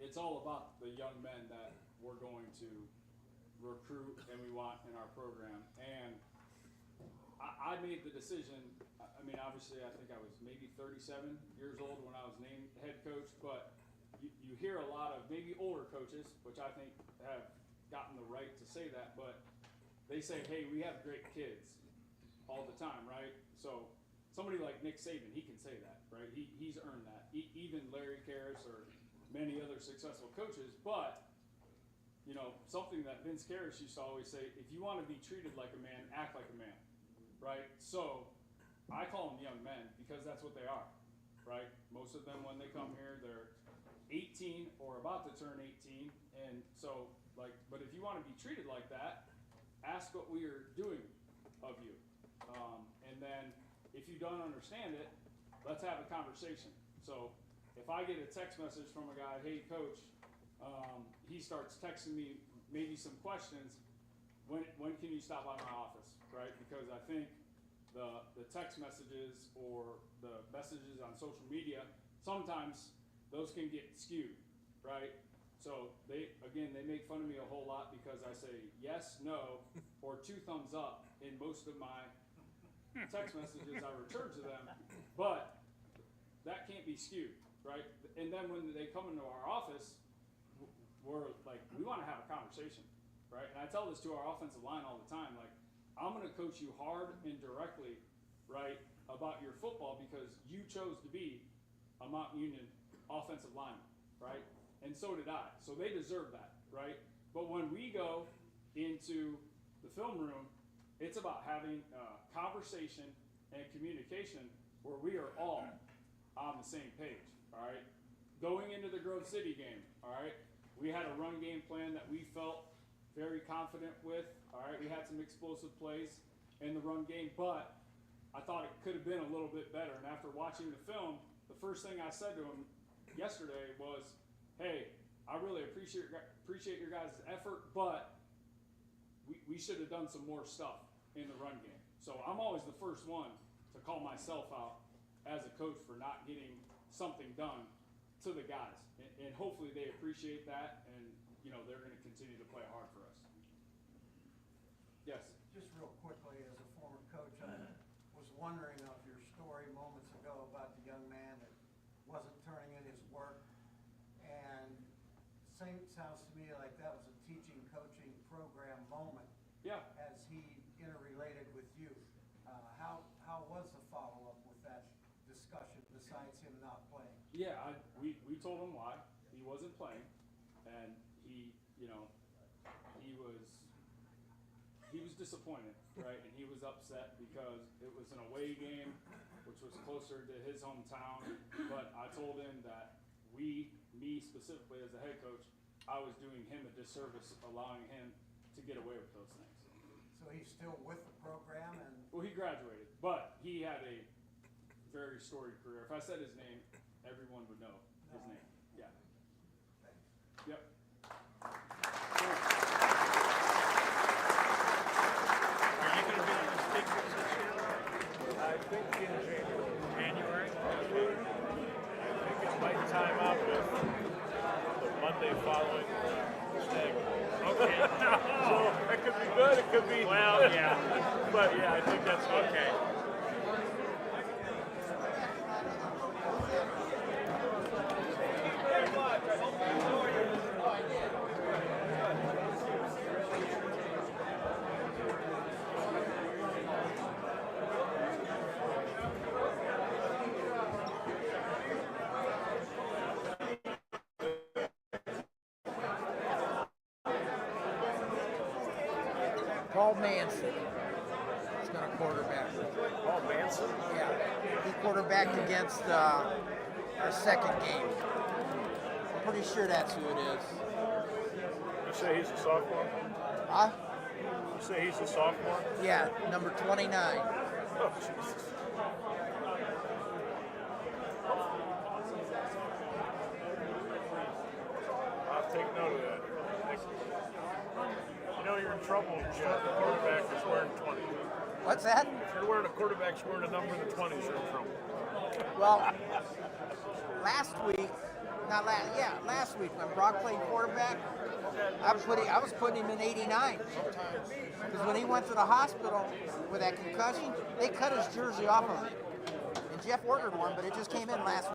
[SPEAKER 3] it's all about the young men that we're going to recruit and we want in our program. And I made the decision, I mean, obviously I think I was maybe 37 years old when I was named head coach, but you hear a lot of maybe older coaches, which I think have gotten the right to say that, but they say, hey, we have great kids all the time, right? So somebody like Nick Saban, he can say that, right? He's earned that. Even Larry Karras or many other successful coaches, but you know, something that Vince Karras used to always say, if you want to be treated like a man, act like a man, right? So I call them young men because that's what they are, right? Most of them, when they come here, they're 18 or about to turn 18, and so, like, but if you want to be treated like that, ask what we are doing of you. And then, if you don't understand it, let's have a conversation. So, if I get a text message from a guy, hey, coach, he starts texting me maybe some questions, when can you stop by my office, right? Because I think the text messages or the messages on social media, sometimes those can get skewed, right? So they make fun of me a whole lot because I say yes, no, or 2 thumbs up in most of my text messages I return to them, but that can't be skewed, right? And then when they come into our office, we're like, we want to have a conversation, right? And I tell this to our offensive line all the time, like, I'm going to coach you hard and directly, right, about your football because you chose to be a Mount Union offensive lineman, right? And so did I. So they deserve that, right? But when we go into the film room, it's about having a conversation and communication where we are all on the same page, all right? Going into the Grove City game, all right, we had a run game plan that we felt very confident with, all right? We had some explosive plays in the run game, but I thought it could have been a little bit better. And after watching the film, the first thing I said to him yesterday was, hey, I really appreciate your guys' effort, but we should have done some more stuff in the run game. So I'm always the first one to call myself out as a coach for not getting something done to the guys. And hopefully they appreciate that, and you know they're going to continue to play hard for us. Yes?
[SPEAKER 5] Just real quickly, as a former coach, I was wondering of your story moments ago about the young man that wasn't turning in his work. And sounds to me like that was a teaching, coaching program moment.
[SPEAKER 3] Yeah.
[SPEAKER 5] As he interrelated with you. How was the follow-up with that discussion besides him not playing?
[SPEAKER 3] Yeah, we told him why he wasn't playing, and he was disappointed, right? And he was upset because it was an away game, which was closer to his hometown. But I told him that me specifically as a head coach, I was doing him a disservice allowing him to get away with those things.
[SPEAKER 5] So he's still with the program and.
[SPEAKER 3] Well, he graduated, but he had a very storied career. If I said his name, everyone would know his name. Yeah.
[SPEAKER 5] Thanks.
[SPEAKER 3] Yep.
[SPEAKER 1] Are you going to be on the speakers this year? I think in January. I think it might time out with the Monday following stag. Okay. So it could be good, it could be. Well, yeah. But yeah, I think that's okay.
[SPEAKER 18] Paul Manson is going to quarterback.
[SPEAKER 1] Paul Manson?
[SPEAKER 18] Yeah. He quarterbacked against our second game. I'm pretty sure that's who it is.
[SPEAKER 1] You say he's a sophomore?
[SPEAKER 18] Huh?
[SPEAKER 1] You say he's a sophomore?
[SPEAKER 18] Yeah, number 29.
[SPEAKER 1] Oh, Jesus. I'll take note of that. You know you're in trouble, Jeff. The quarterback is wearing 20.
[SPEAKER 18] What's that?
[SPEAKER 1] If you're wearing a quarterback's wearing a number in the 20s, you're in trouble.
[SPEAKER 18] Well, last week when Brock played quarterback, I was putting him in 89. Because when he went to the hospital with that concussion, they cut his jersey off of him. And Jeff ordered one, but it just came in last